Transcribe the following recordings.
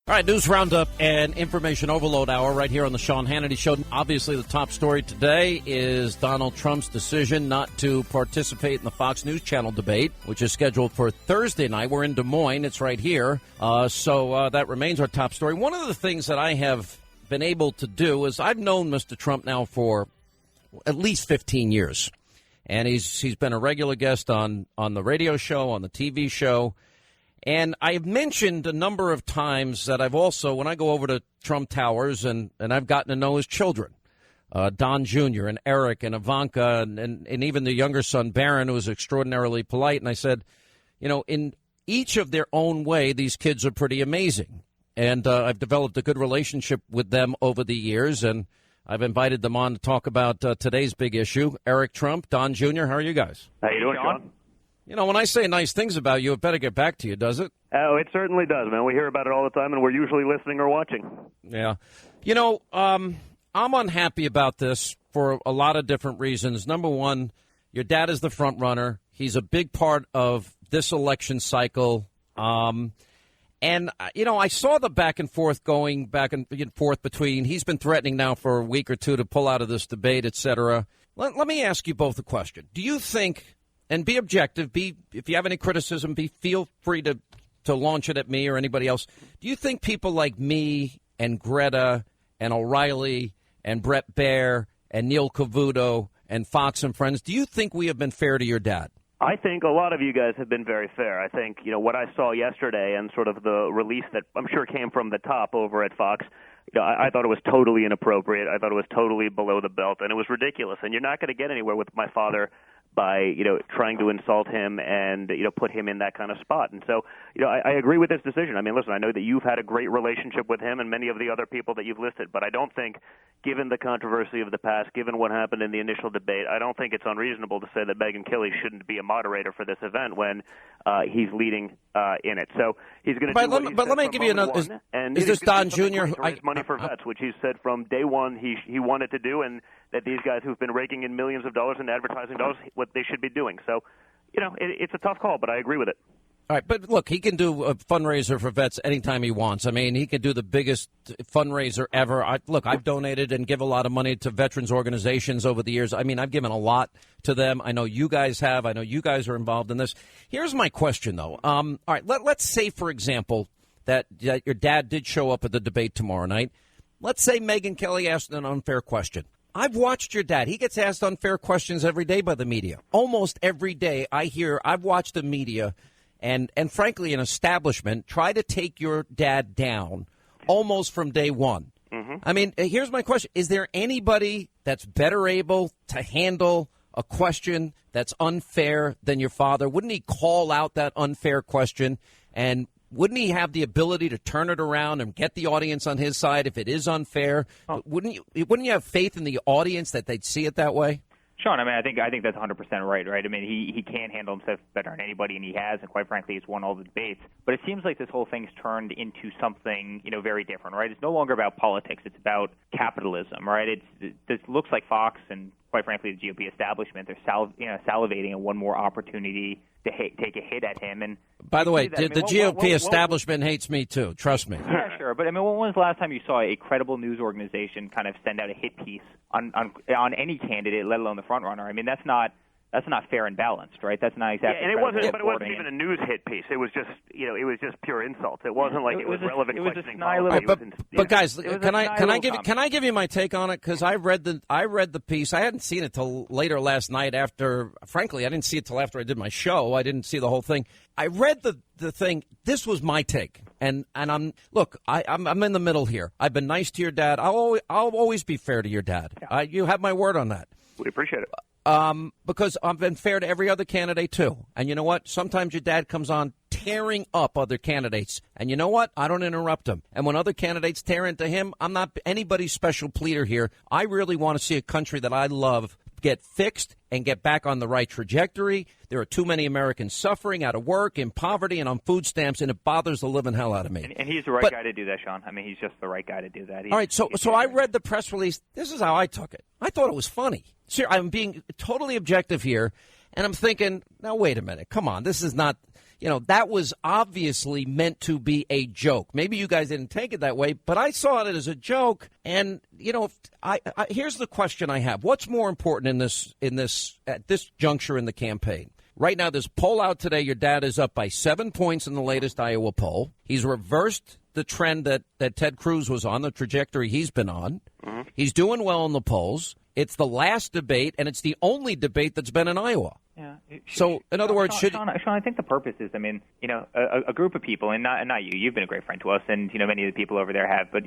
All right, news roundup and information overload hour right here on the Sean Hannity Show. Obviously, the top story today is Donald Trump's decision not to participate in the Fox News Channel debate, which is scheduled for Thursday night. We're in Des Moines. It's right here. So that remains our top story. One of the things that I have been able to do is I've known Mr. Trump now for at least 15 years. And he's been a regular guest on the radio show, on the TV show. And I've mentioned a number of times that I've also, when I go over to Trump Towers and I've gotten to know his children, Don Jr. and Eric and Ivanka and even the younger son, Barron, who is extraordinarily polite. And I said, you know, in each of their own way, these kids are pretty amazing. And I've developed a good relationship with them over the years. And I've invited them on to talk about today's big issue. Eric Trump, Don Jr., how are you guys? How you doing, Sean? You know, when I say nice things about you, it better get back to you, does it? Oh, it certainly does, man. We hear about it all the time, and we're usually listening or watching. Yeah. You know, I'm unhappy about this for a lot of different reasons. Number one, your dad is the front runner. He's a big part of this election cycle. And, you know, I saw the back and forth going back and forth between he's been threatening now for a week or two to pull out of this debate, et cetera. Let me ask you both a question. Do you think, and be objective, if you have any criticism, feel free to launch it at me or anybody else. Do you think people like me and Greta and O'Reilly and Brett Baer and Neil Cavuto and Fox and Friends, do you think we have been fair to your dad? I think a lot of you guys have been very fair. I think, you know, what I saw yesterday and sort of the release that I'm sure came from the top over at Fox, you know, I thought it was totally inappropriate. I thought it was totally below the belt, and it was ridiculous. And you're not going to get anywhere with my father by, you know, trying to insult him and, you know, put him in that kind of spot. And so, you know, I agree with this decision. I mean, listen, I know that you've had a great relationship with him and many of the other people that you've listed, but I don't think, given the controversy of the past, given what happened in the initial debate, I don't think it's unreasonable to say that Megyn Kelly shouldn't be a moderator for this event when he's leading in it. So he's going to do what he But let me give you another. Is this Don Jr.? Raise money for vets, which he said from day one he wanted to do, and that these guys who've been raking in millions of dollars in advertising dollars, what they should be doing. So, you know, it's a tough call, but I agree with it. All right, but look, he can do a fundraiser for vets anytime he wants. I mean, he can do the biggest fundraiser ever. I've donated and give a lot of money to veterans organizations over the years. I mean, I've given a lot to them. I know you guys have. I know you guys are involved in this. Here's my question, though. All right, let's say, for example, that your dad did show up at the debate tomorrow night. Let's say Megyn Kelly asked an unfair question. I've watched your dad. He gets asked unfair questions every day by the media. Almost every day I've watched the media and frankly, an establishment try to take your dad down almost from day one. Mm-hmm. I mean, here's my question. Is there anybody that's better able to handle a question that's unfair than your father? Wouldn't he call out that unfair question? And wouldn't he have the ability to turn it around and get the audience on his side if it is unfair? Oh. Wouldn't you have faith in the audience that they'd see it that way? Sean, I mean, I think that's 100% right? I mean, he can handle himself better than anybody, and he has, and quite frankly, he's won all the debates. But it seems like this whole thing's turned into something, you know, very different, right? It's no longer about politics. It's about capitalism, right? This looks like Fox and, quite frankly, the GOP establishment, they're salivating at one more opportunity to take a hit at him. And by the way, the GOP establishment hates me too. Trust me. Yeah, sure. But I mean, when was the last time you saw a credible news organization kind of send out a hit piece on any candidate, let alone the front runner? I mean, that's not fair and balanced, right? That's not exactly. Yeah, and it wasn't even a news hit piece. It was just, you know, it was just pure insults. It wasn't like it was relevant questioning. But guys, can I give you my take on it? Because I read the piece. I hadn't seen it till later last night. Frankly, I didn't see it till after I did my show. I didn't see the whole thing. I read the thing. This was my take, and I'm in the middle here. I've been nice to your dad. I'll always be fair to your dad. Yeah. You have my word on that. We appreciate it. Because I've been fair to every other candidate, too. And you know what? Sometimes your dad comes on tearing up other candidates. And you know what? I don't interrupt him. And when other candidates tear into him, I'm not anybody's special pleader here. I really want to see a country that I love get fixed and get back on the right trajectory. There are too many Americans suffering, out of work, in poverty, and on food stamps, and it bothers the living hell out of me. And he's the right guy to do that, Sean. I mean, he's just the right guy to do that. All right, so I read the press release. This is how I took it. I thought it was funny. I'm being totally objective here, and I'm thinking, now, wait a minute. Come on. This is not, that was obviously meant to be a joke. Maybe you guys didn't take it that way, but I saw it as a joke. And, here's the question I have. What's more important at this juncture in the campaign? Right now, there's a poll out today. Your dad is up by 7 points in the latest Iowa poll. He's reversed the trend that Ted Cruz was on, the trajectory he's been on. Mm-hmm. He's doing well in the polls. It's the last debate, and it's the only debate that's been in Iowa. Yeah. So, in other words, Sean, I think the purpose is, a group of people, and not you. You've been a great friend to us, and many of the people over there have. But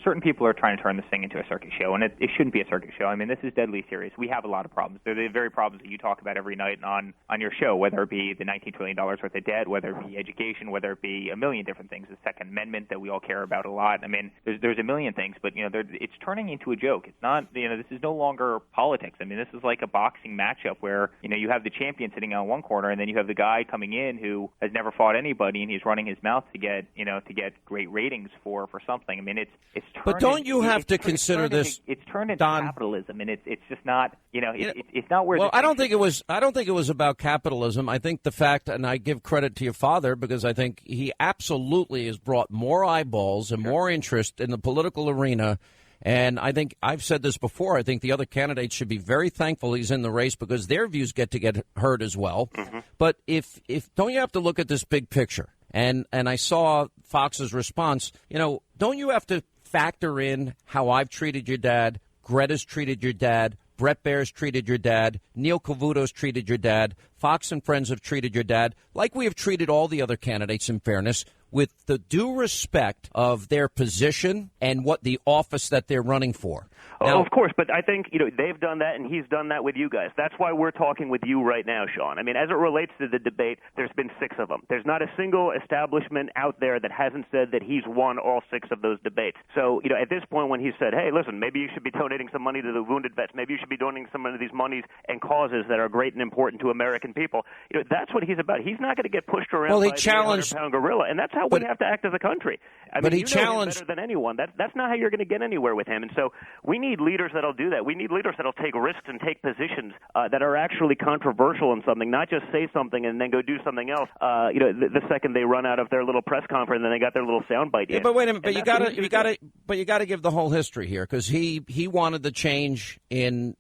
certain people are trying to turn this thing into a circus show, and it shouldn't be a circus show. This is deadly serious. We have a lot of problems. They're the very problems that you talk about every night on your show, whether it be the $19 trillion worth of debt, whether it be education, whether it be a million different things. The Second Amendment that we all care about a lot. There's a million things, but it's turning into a joke. It's not. This is no longer politics. This is like a boxing matchup where you have the champion sitting on one corner, and then you have the guy coming in who has never fought anybody, and he's running his mouth to get great ratings for something. It's turned. But don't you have to consider this? It's turned into Don, capitalism, and it's just not. It's not where. Well, I don't think it was about capitalism. I think the fact, and I give credit to your father because I think he absolutely has brought more eyeballs and more interest in the political arena. And I think I've said this before. I think the other candidates should be very thankful he's in the race because their views get heard as well. Mm-hmm. But if don't you have to look at this big picture? And I saw Fox's response. Don't you have to factor in how I've treated your dad, Greta's treated your dad, Brett Baer's treated your dad, Neil Cavuto's treated your dad, Fox and Friends have treated your dad, like we have treated all the other candidates in fairness, with the due respect of their position and what the office that they're running for. Now, of course, but I think they've done that, and he's done that with you guys. That's why we're talking with you right now, Sean. As it relates to the debate, there's been 6 of them. There's not a single establishment out there that hasn't said that he's won all 6 of those debates. So, at this point when he said, hey, listen, maybe you should be donating some money to the wounded vets, maybe you should be donating some of these monies and causes that are great and important to American people, that's what he's about. He's not going to get pushed around by the 800-pound gorilla, and that's how we have to act as a country. But he challenged him better than anyone. That's not how you're going to get anywhere with him. And so we need leaders that'll do that. We need leaders that'll take risks and take positions that are actually controversial in something, not just say something and then go do something else. The second they run out of their little press conference and then they got their little soundbite. Yeah, but wait a minute. But you got to give the whole history here because he wanted the change in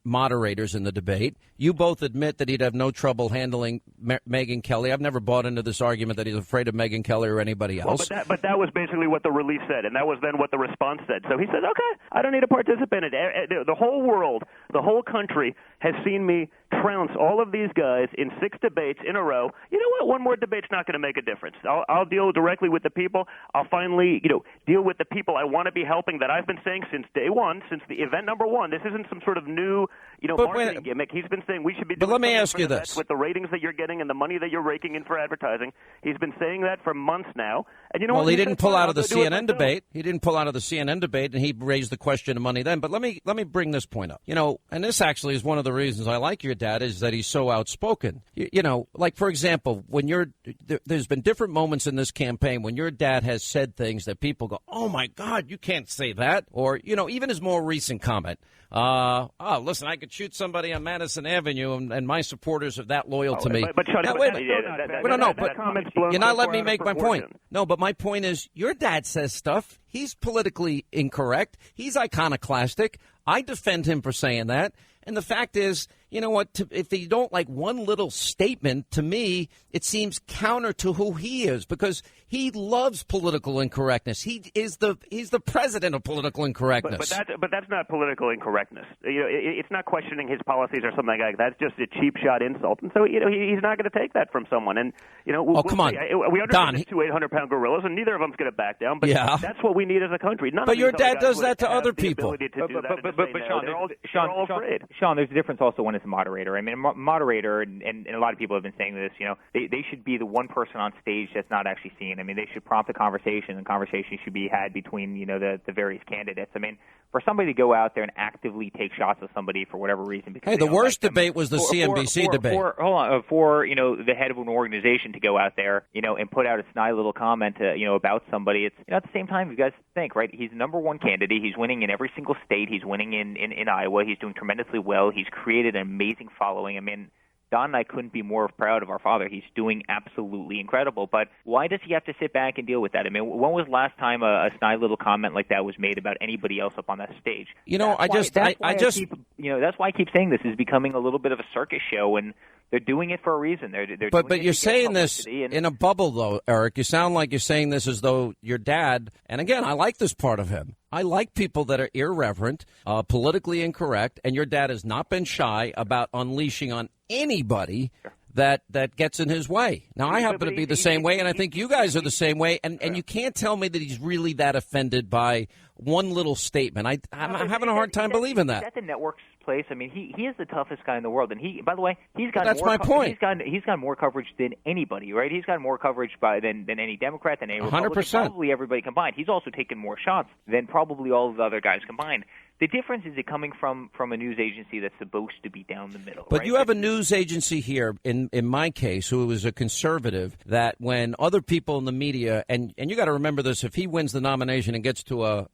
moderators in the debate. You both admit that he'd have no trouble handling Megyn Kelly. I've never bought into this argument that he's afraid of Megyn Kelly or anybody else. Well, but that was basically what the release said, and that was then what the response said. So he said, okay, I don't need to participate in it. The whole world, the whole country has seen me trounce all of these guys in 6 debates in a row. You know what? One more debate's not going to make a difference. I'll deal directly with the people. I'll finally, deal with the people I want to be helping that I've been saying since day one, since the event number 1. This isn't some sort of new, marketing gimmick. He's been saying we should be doing let me ask you this. With the ratings that you're getting and the money that you're raking in for advertising. He's been saying that for months now. And well, he didn't pull out of the CNN debate. He didn't pull out of the CNN debate, and he raised the question of money then. But let me bring this point up. And this actually is one of the reasons I like your dad is that he's so outspoken. Like, for example, when there's been different moments in this campaign when your dad has said things that people go, oh, my God, you can't say that. Or, even his more recent comment. Listen, I could shoot somebody on Madison Avenue, and my supporters are that loyal to me. But Sean, you're not letting me make my point. No, but my point is your dad says stuff. He's politically incorrect. He's iconoclastic. I defend him for saying that. And the fact is, you know what, if you don't like one little statement, to me, it seems counter to who he is because he loves political incorrectness. He's the president of political incorrectness. But that's not political incorrectness. It's not questioning his policies or something like that. That's just a cheap shot insult. And so, he's not going to take that from someone. And, come on. We understand there's 2 800-pound gorillas, and neither of them's going to back down. But that's what we need as a country. But your dad does that to other people. Sean, there's a difference also when it's a moderator. A moderator, and a lot of people have been saying this, they should be the one person on stage that's not actually seen. They should prompt a conversation, and conversation should be had between, the various candidates. For somebody to go out there and actively take shots at somebody for whatever reason. Hey, the worst debate was the CNBC debate. For the head of an organization to go out there, and put out a snide little comment, about somebody. It's at the same time, you guys think, right? He's the number 1 candidate. He's winning in every single state. He's winning in Iowa. He's doing tremendously well. He's created an amazing following. Don and I couldn't be more proud of our father. He's doing absolutely incredible. But why does he have to sit back and deal with that? I mean, when was the last time a snide little comment like that was made about anybody else up on that stage? That's why I keep saying this is becoming a little bit of a circus show, and they're doing it for a reason. But you're saying this in a bubble, though, Eric. You sound like you're saying this as though your dad, and again, I like this part of him. I like people that are irreverent, politically incorrect, and your dad has not been shy about unleashing on anybody that gets in his way. Now, I happen to be the same way, and I think you guys are the same way, and you can't tell me that he's really that offended by one little statement. I'm having a hard time believing that. Is that the network's place? I mean, he is the toughest guy in the world, and by the way, he's got That's my point. He's got more coverage than anybody, right? He's got more coverage than any Democrat, than any Republican, 100%. probably everybody combined. He's also taken more shots than probably all of the other guys combined. The difference is it coming from a news agency that's supposed to be down the middle. But right? you have a news agency here, in my case, who is a conservative, that when other people in the media, and you got to remember this, if he wins the nomination and gets to a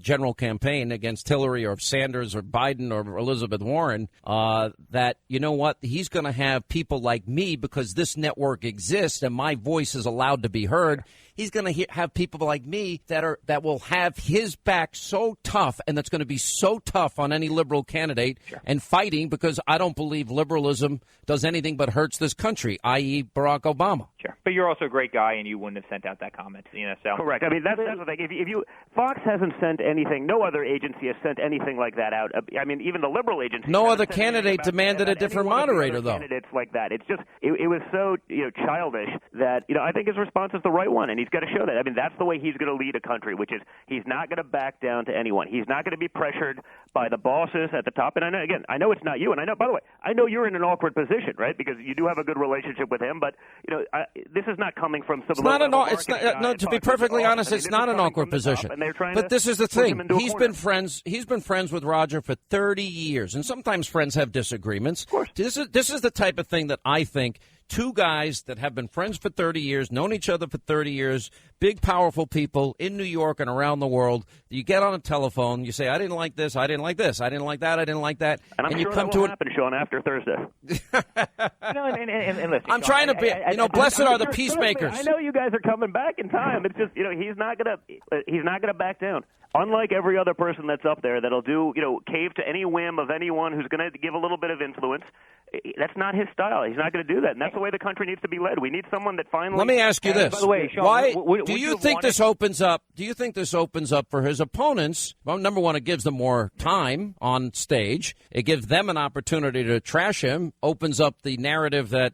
general campaign against Hillary or Sanders or Biden or Elizabeth Warren, that, you know what, he's going to have people like me, because this network exists and my voice is allowed to be heard. He's going to have people like me that will have his back so tough, and that's going to be so tough on any liberal candidate and fighting, because I don't believe liberalism does anything but hurts this country, i.e. Barack Obama. Sure. But you're also a great guy, and you wouldn't have sent out that comment. So. Correct. I mean, that's the thing. If you Fox hasn't sent anything, no other agency has sent anything like that out. I mean, even the liberal agency. No other candidate demanded a different moderator, though. Candidates like that. It's just it was so childish that I think his response is the right one, and he's got to show that. I mean, that's the way he's going to lead a country, which is he's not going to back down to anyone. He's not going to be pressured by the bosses at the top. And I know it's not you, and I know, by the way, I know you're in an awkward position, right? Because you do have a good relationship with him, but this is not coming from some. To be perfectly honest, it's not an awkward position. But this is the thing. He's been friends with Roger for 30 years, and sometimes friends have disagreements. Of course. This is the type of thing that I think two guys that have been friends for 30 years, known each other for 30 years, big, powerful people in New York and around the world. You get on a telephone, you say, I didn't like this, I didn't like this, I didn't like that, I didn't like that. And I'm you sure come that to will it. happen, Sean, after Thursday. And listen, I'm Sean, trying to be, blessed are the peacemakers. I know you guys are coming back in time. It's just, he's not gonna back down. Unlike every other person that's up there that'll cave to any whim of anyone who's going to give a little bit of influence, that's not his style. He's not going to do that, and that's the way the country needs to be led. We need someone that finally. Let me ask you this: by the way, Sean, why do you think this opens up? Do you think this opens up for his opponents? Well, number one, it gives them more time on stage. It gives them an opportunity to trash him. Opens up the narrative that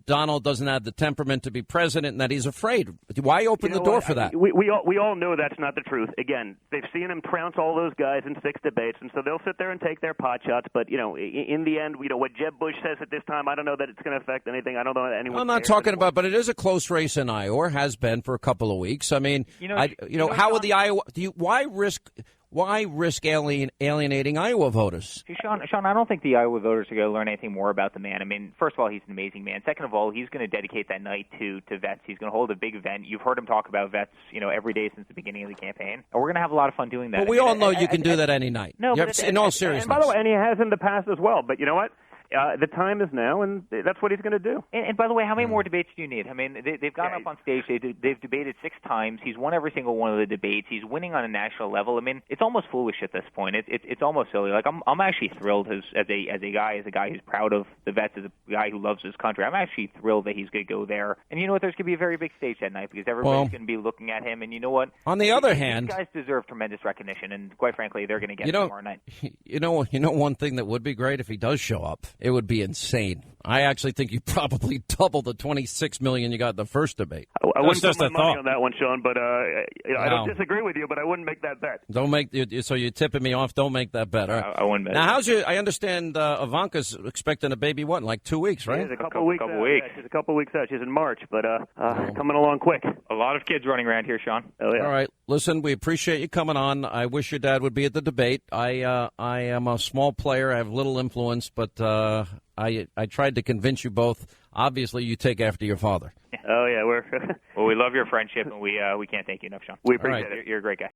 Donald doesn't have the temperament to be president and that he's afraid. Why open the door for that? We all know that's not the truth. Again, they've seen him trounce all those guys in 6 debates, and so they'll sit there and take their pot shots. But, in the end, what Jeb Bush says at this time, I don't know that it's going to affect anything. I don't know that anyone. I'm not talking about, but it is a close race in Iowa, or has been for a couple of weeks. I mean, how would the Iowa? Why risk alienating Iowa voters? Sean, I don't think the Iowa voters are going to learn anything more about the man. I mean, first of all, he's an amazing man. Second of all, he's going to dedicate that night to vets. He's going to hold a big event. You've heard him talk about vets, every day since the beginning of the campaign. And we're going to have a lot of fun doing that. But we all know you can do that any night. No, in all seriousness. And by the way, and he has in the past as well. But you know what? The time is now, and that's what he's going to do. And by the way, how many more debates do you need? I mean, they've gone up on stage. They've debated 6 times. He's won every single one of the debates. He's winning on a national level. I mean, it's almost foolish at this point. It's almost silly. Like I'm actually thrilled as a guy who's proud of the vets, as a guy who loves his country. I'm actually thrilled that he's going to go there. And you know what? There's going to be a very big stage that night because everybody's going to be looking at him. And you know what? On the other hand, these guys deserve tremendous recognition, and quite frankly, they're going to get it tomorrow night. You know, one thing that would be great if he does show up, it would be insane. I actually think you probably double the $26 million you got in the first debate. I wouldn't put my money on that one, Sean, but I don't disagree with you, but I wouldn't make that bet. So you're tipping me off. Don't make that bet. Right. I wouldn't bet. Now, I understand Ivanka's expecting a baby, in like 2 weeks, right? She's a couple weeks out. Yeah, she's a couple weeks out. She's in March, but coming along quick. A lot of kids running around here, Sean. Oh, yeah. All right. Listen, we appreciate you coming on. I wish your dad would be at the debate. I am a small player. I have little influence, but I tried to convince you both. Obviously, you take after your father. Oh, yeah. Well, we love your friendship, and we can't thank you enough, Sean. We appreciate it. You're a great guy.